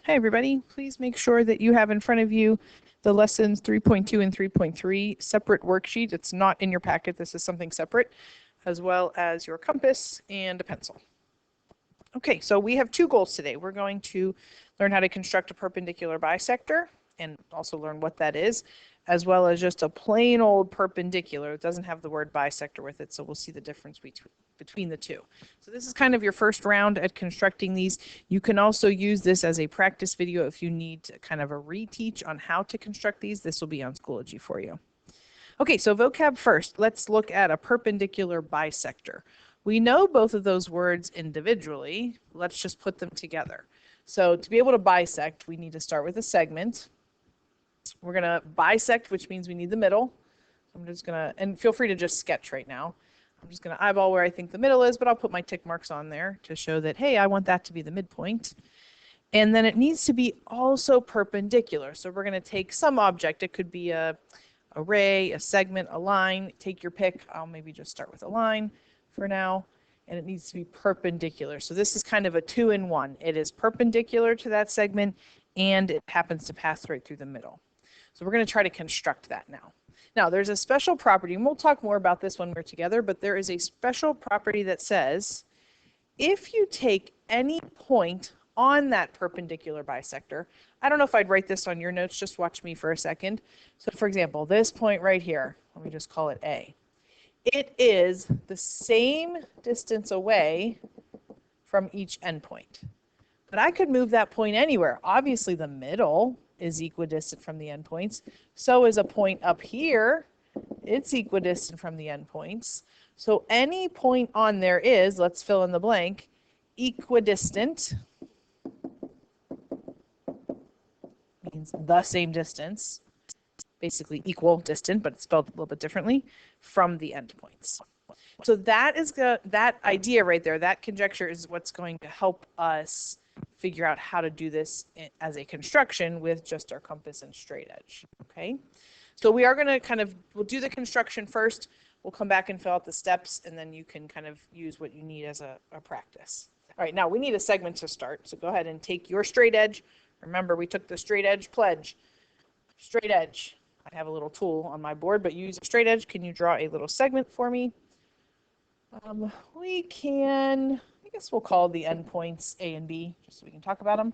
Hey everybody, please make sure that you have in front of you the lessons 3.2 and 3.3 separate worksheet. It's not in your packet, this is something separate, as well as your compass and a pencil. Okay, so we have two goals today. We're going to learn how to construct a perpendicular bisector and also learn what that is, as well as just a plain old perpendicular. It doesn't have the word bisector with it, so we'll see the difference between the two. So this is kind of your first round at constructing these. You can also use this as a practice video if you need kind of a reteach on how to construct these. This will be on Schoology for you. Okay, so vocab first. Let's look at a perpendicular bisector. We know both of those words individually. Let's just put them together. So to be able to bisect, we need to start with a segment. We're going to bisect, which means we need the middle. I'm just going to, and feel free to just sketch right now. I'm just going to eyeball where I think the middle is, but I'll put my tick marks on there to show that, hey, I want that to be the midpoint. And then it needs to be also perpendicular. So we're going to take some object. It could be a ray, a segment, a line. Take your pick. I'll maybe just start with a line for now. And it needs to be perpendicular. So this is kind of a 2-in-1. It is perpendicular to that segment, and it happens to pass right through the middle. So we're going to try to construct that now. Now, there's a special property, and we'll talk more about this when we're together, but there is a special property that says if you take any point on that perpendicular bisector, I don't know if I'd write this on your notes, just watch me for a second. So for example, this point right here, let me just call it A. It is the same distance away from each endpoint. But I could move that point anywhere. Obviously, the middle is equidistant from the endpoints. So is a point up here. It's equidistant from the endpoints. So any point on there is, let's fill in the blank, equidistant, means the same distance, basically equal distant, but it's spelled a little bit differently, from the endpoints. So that is that idea right there, that conjecture is what's going to help us figure out how to do this as a construction with just our compass and straight edge. Okay, so we are going to we'll do the construction first. We'll come back and fill out the steps, and then you can kind of use what you need as a practice. All right, now we need a segment to start. So go ahead and take your straight edge. Remember, we took the straight edge pledge. Straight edge. I have a little tool on my board, but use a straight edge. Can you draw a little segment for me? We can, I guess we'll call the endpoints A and B, just so we can talk about them.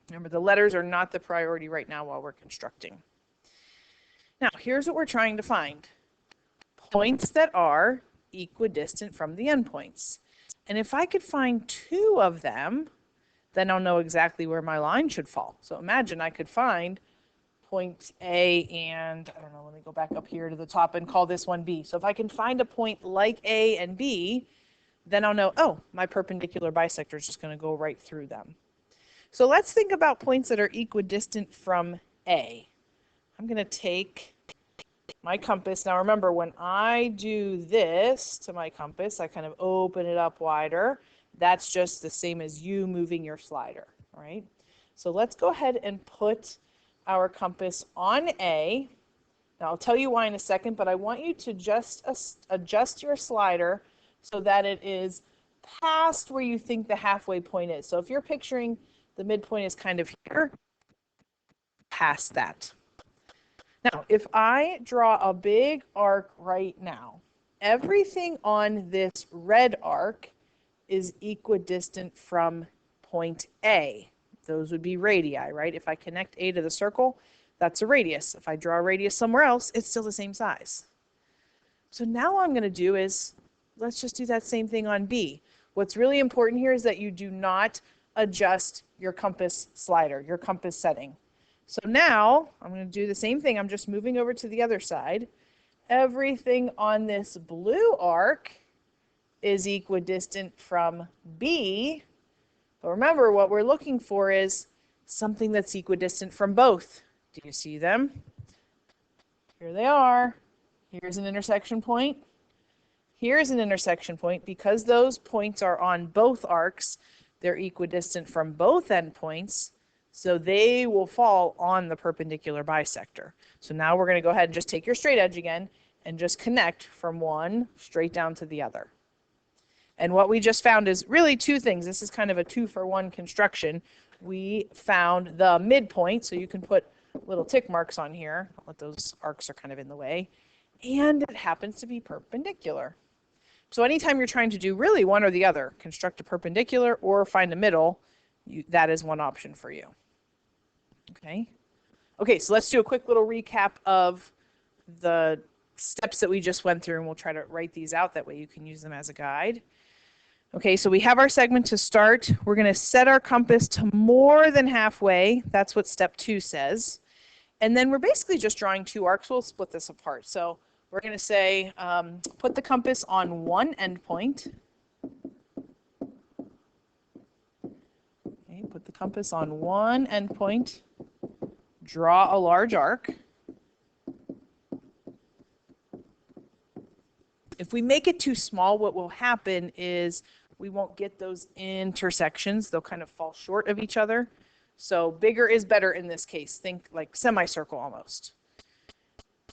Remember, the letters are not the priority right now while we're constructing. Now, here's what we're trying to find. Points that are equidistant from the endpoints. And if I could find two of them, then I'll know exactly where my line should fall. So imagine I could find point A and, I don't know, let me go back up here to the top and call this one B. So if I can find a point like A and B, then I'll know, oh, my perpendicular bisector is just going to go right through them. So let's think about points that are equidistant from A. I'm going to take my compass. Now remember, when I do this to my compass, I kind of open it up wider. That's just the same as you moving your slider, right? So let's go ahead and put our compass on A. Now I'll tell you why in a second, but I want you to just adjust your slider so that it is past where you think the halfway point is. So if you're picturing the midpoint is kind of here, past that. Now, if I draw a big arc right now, everything on this red arc is equidistant from point A. Those would be radii, right? If I connect A to the circle, that's a radius. If I draw a radius somewhere else, it's still the same size. So now what I'm going to do is, let's just do that same thing on B. What's really important here is that you do not adjust your compass slider, your compass setting. So now I'm going to do the same thing. I'm just moving over to the other side. Everything on this blue arc is equidistant from B. But remember, what we're looking for is something that's equidistant from both. Do you see them? Here they are. Here's an intersection point. Here's an intersection point. Because those points are on both arcs, they're equidistant from both endpoints, so they will fall on the perpendicular bisector. So now we're going to go ahead and just take your straight edge again and just connect from one straight down to the other. And what we just found is really two things. This is kind of a 2-for-1 construction. We found the midpoint, so you can put little tick marks on here. I'll let those arcs are kind of in the way. And it happens to be perpendicular. So anytime you're trying to do really one or the other, construct a perpendicular or find a middle, that is one option for you. Okay, so let's do a quick little recap of the steps that we just went through, and we'll try to write these out. That way you can use them as a guide. Okay, so we have our segment to start. We're going to set our compass to more than halfway. That's what step 2 says. And then we're basically just drawing 2 arcs. We'll split this apart. So we're going to say, put the compass on one endpoint. Okay, put the compass on one endpoint. Draw a large arc. If we make it too small, what will happen is we won't get those intersections. They'll kind of fall short of each other. So bigger is better in this case. Think like semicircle almost.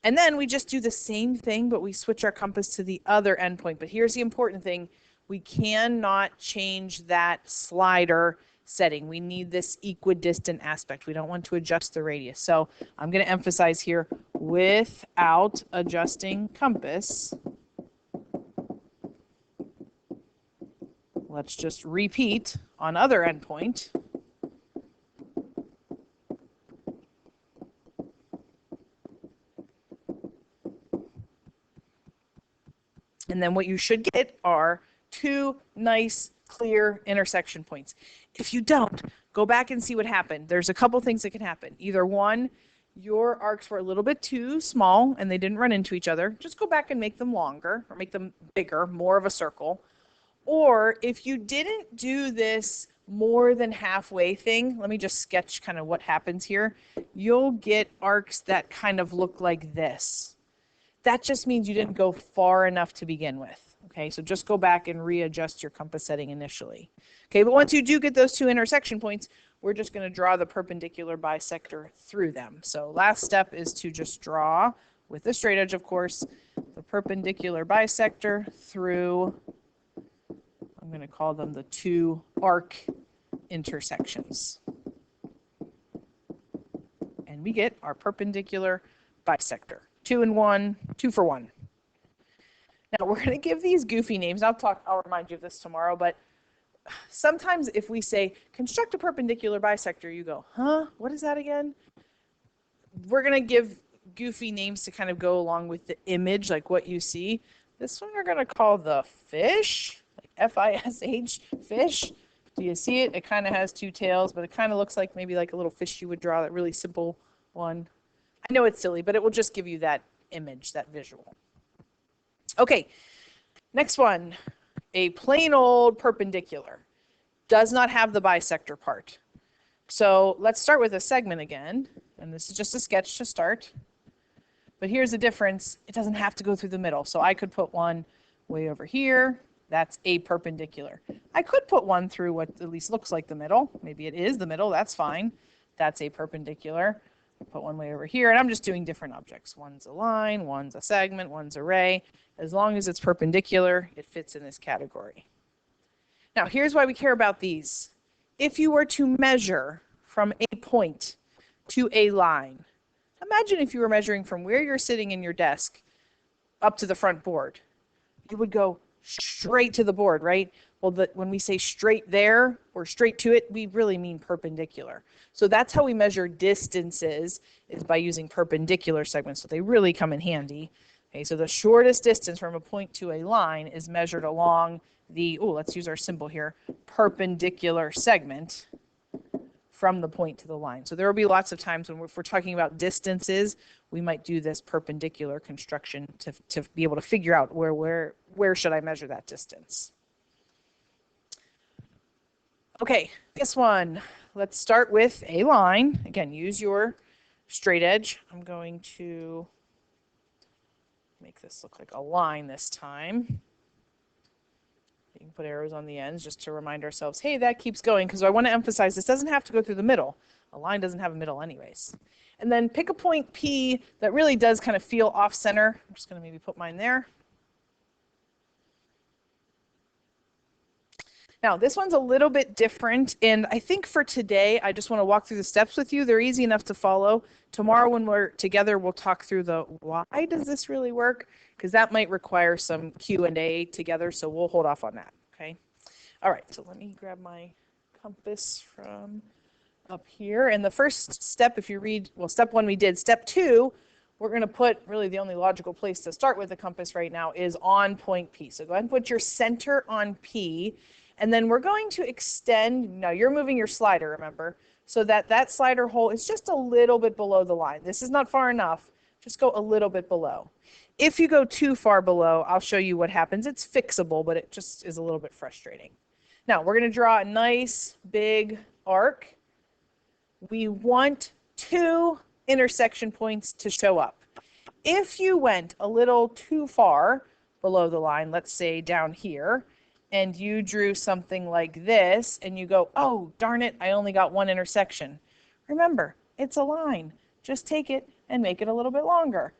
And then we just do the same thing, but we switch our compass to the other endpoint. But here's the important thing. We cannot change that slider setting. We need this equidistant aspect. We don't want to adjust the radius. So I'm going to emphasize here, without adjusting compass. Let's just repeat on other endpoint. And then what you should get are 2 nice, clear intersection points. If you don't, go back and see what happened. There's a couple things that can happen. Either one, your arcs were a little bit too small and they didn't run into each other. Just go back and make them longer or make them bigger, more of a circle. Or if you didn't do this more than halfway thing, let me just sketch kind of what happens here. You'll get arcs that kind of look like this. That just means you didn't go far enough to begin with. Okay, so just go back and readjust your compass setting initially. Okay, but once you do get those 2 intersection points, we're just going to draw the perpendicular bisector through them. So last step is to just draw, with the straight edge of course, the perpendicular bisector through, I'm going to call them the 2 arc intersections. And we get our perpendicular bisector. 2 and 1, 2 for 1. Now we're going to give these goofy names. I'll remind you of this tomorrow, but sometimes if we say construct a perpendicular bisector, you go, huh? What is that again? We're going to give goofy names to kind of go along with the image, like what you see. This one we're going to call the fish, like F-I-S-H, fish. Do you see it? It kind of has 2 tails, but it kind of looks like maybe like a little fish you would draw, that really simple one. I know it's silly, but it will just give you that image, that visual. Okay, next one, a plain old perpendicular. Does not have the bisector part. So let's start with a segment again, and this is just a sketch to start. But here's the difference. It doesn't have to go through the middle. So I could put one way over here. That's a perpendicular. I could put one through what at least looks like the middle. Maybe it is the middle. That's fine. That's a perpendicular. Put one way over here, and I'm just doing different objects. One's a line, one's a segment, one's a ray. As long as it's perpendicular, it fits in this category. Now, here's why we care about these. If you were to measure from a point to a line, imagine if you were measuring from where you're sitting in your desk up to the front board. You would go straight to the board, right? Well, when we say straight there or straight to it, we really mean perpendicular. So that's how we measure distances, is by using perpendicular segments. So they really come in handy. Okay, so the shortest distance from a point to a line is measured along the, let's use our symbol here, perpendicular segment from the point to the line. So there will be lots of times when if we're talking about distances, we might do this perpendicular construction to be able to figure out where should I measure that distance. Okay, this one, let's start with a line. Again, use your straight edge. I'm going to make this look like a line this time. You can put arrows on the ends just to remind ourselves, hey, that keeps going, because I want to emphasize this doesn't have to go through the middle. A line doesn't have a middle anyways. And then pick a point P that really does kind of feel off center. I'm just going to maybe put mine there. Now, this one's a little bit different, and I think for today, I just want to walk through the steps with you. They're easy enough to follow. Tomorrow, when we're together, we'll talk through the why does this really work, because that might require some Q&A together, so we'll hold off on that, okay? All right, so let me grab my compass from up here. And the first step, if you read, well, step 1 we did. Step 2, we're going to put, really the only logical place to start with the compass right now is on point P. So go ahead and put your center on P. And then we're going to extend, now you're moving your slider, remember, so that that slider hole is just a little bit below the line. This is not far enough, just go a little bit below. If you go too far below, I'll show you what happens. It's fixable, but it just is a little bit frustrating. Now we're going to draw a nice big arc. We want 2 intersection points to show up. If you went a little too far below the line, let's say down here, and you drew something like this, and you go, oh, darn it, I only got 1 intersection. Remember, it's a line. Just take it and make it a little bit longer.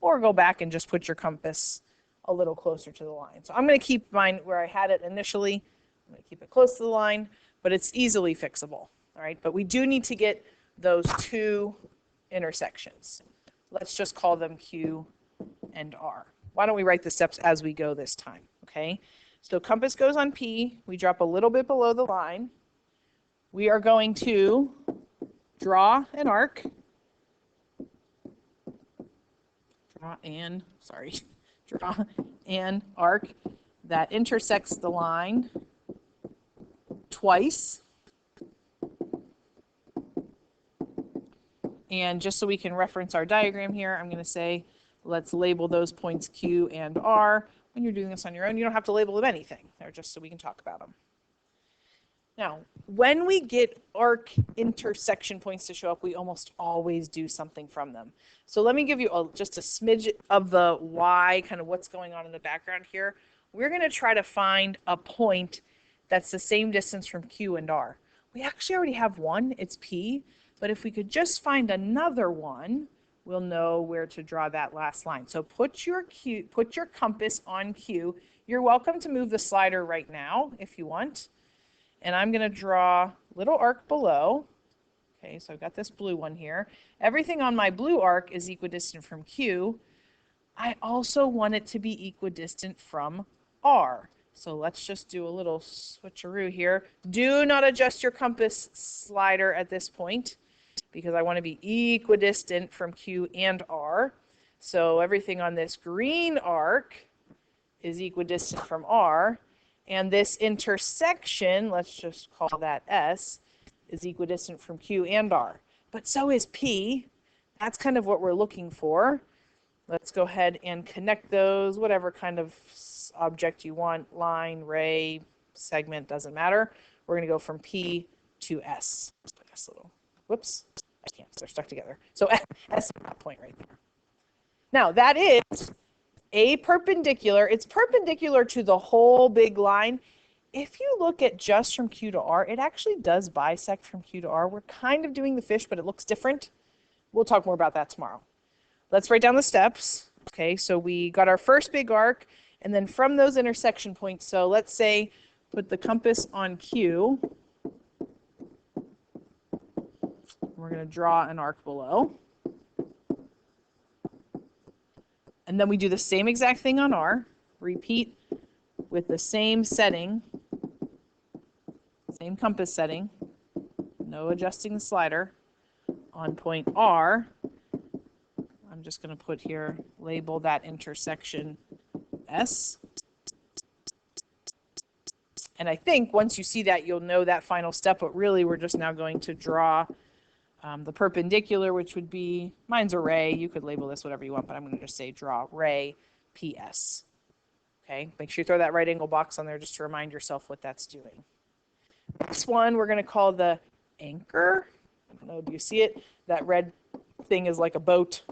Or go back and just put your compass a little closer to the line. So I'm going to keep mine where I had it initially. I'm going to keep it close to the line, but it's easily fixable. All right, but we do need to get those 2 intersections. Let's just call them Q and R. Why don't we write the steps as we go this time, okay? So compass goes on P. We drop a little bit below the line. We are going to draw an arc. Draw an arc that intersects the line twice. And just so we can reference our diagram here, I'm going to say, let's label those points Q and R. When you're doing this on your own, you don't have to label them anything. They're just so we can talk about them. Now, when we get arc intersection points to show up, we almost always do something from them. So let me give you just a smidge of the why, kind of what's going on in the background here. We're going to try to find a point that's the same distance from Q and R. We actually already have one, it's P. But if we could just find another one, we'll know where to draw that last line. So put your compass on Q. You're welcome to move the slider right now if you want. And I'm going to draw a little arc below. Okay, so I've got this blue one here. Everything on my blue arc is equidistant from Q. I also want it to be equidistant from R. So let's just do a little switcheroo here. Do not adjust your compass slider at this point, because I want to be equidistant from Q and R. So everything on this green arc is equidistant from R. And this intersection, let's just call that S, is equidistant from Q and R. But so is P. That's kind of what we're looking for. Let's go ahead and connect those, whatever kind of object you want, line, ray, segment, doesn't matter. We're going to go from P to S. This little, whoops, I can't, they're stuck together. So S is that point right there. Now that is a perpendicular. It's perpendicular to the whole big line. If you look at just from Q to R, it actually does bisect from Q to R. We're kind of doing the fish, but it looks different. We'll talk more about that tomorrow. Let's write down the steps. Okay, so we got our first big arc, and then from those intersection points, so let's say put the compass on Q. We're going to draw an arc below. And then we do the same exact thing on R. Repeat with the same setting, same compass setting, no adjusting the slider. On point R, I'm just going to put here, label that intersection S. And I think once you see that, you'll know that final step, but really we're just now going to draw the perpendicular, which would be, mine's a ray. You could label this whatever you want, but I'm going to just say draw ray PS. Okay, make sure you throw that right angle box on there just to remind yourself what that's doing. This one we're going to call the anchor. I don't know, do you see it? That red thing is like a boat,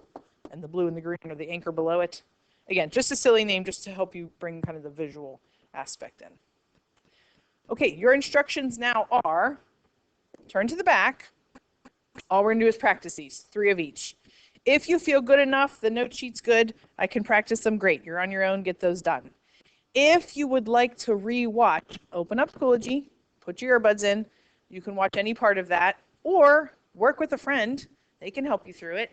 and the blue and the green are the anchor below it. Again, just a silly name just to help you bring kind of the visual aspect in. Okay, your instructions now are turn to the back. All we're going to do is practice these, 3 of each. If you feel good enough, the note sheet's good, I can practice them, great. You're on your own, get those done. If you would like to re-watch, open up Schoology, put your earbuds in. You can watch any part of that, or work with a friend. They can help you through it.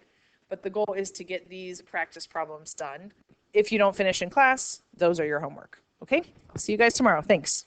But the goal is to get these practice problems done. If you don't finish in class, those are your homework. Okay? I'll see you guys tomorrow. Thanks.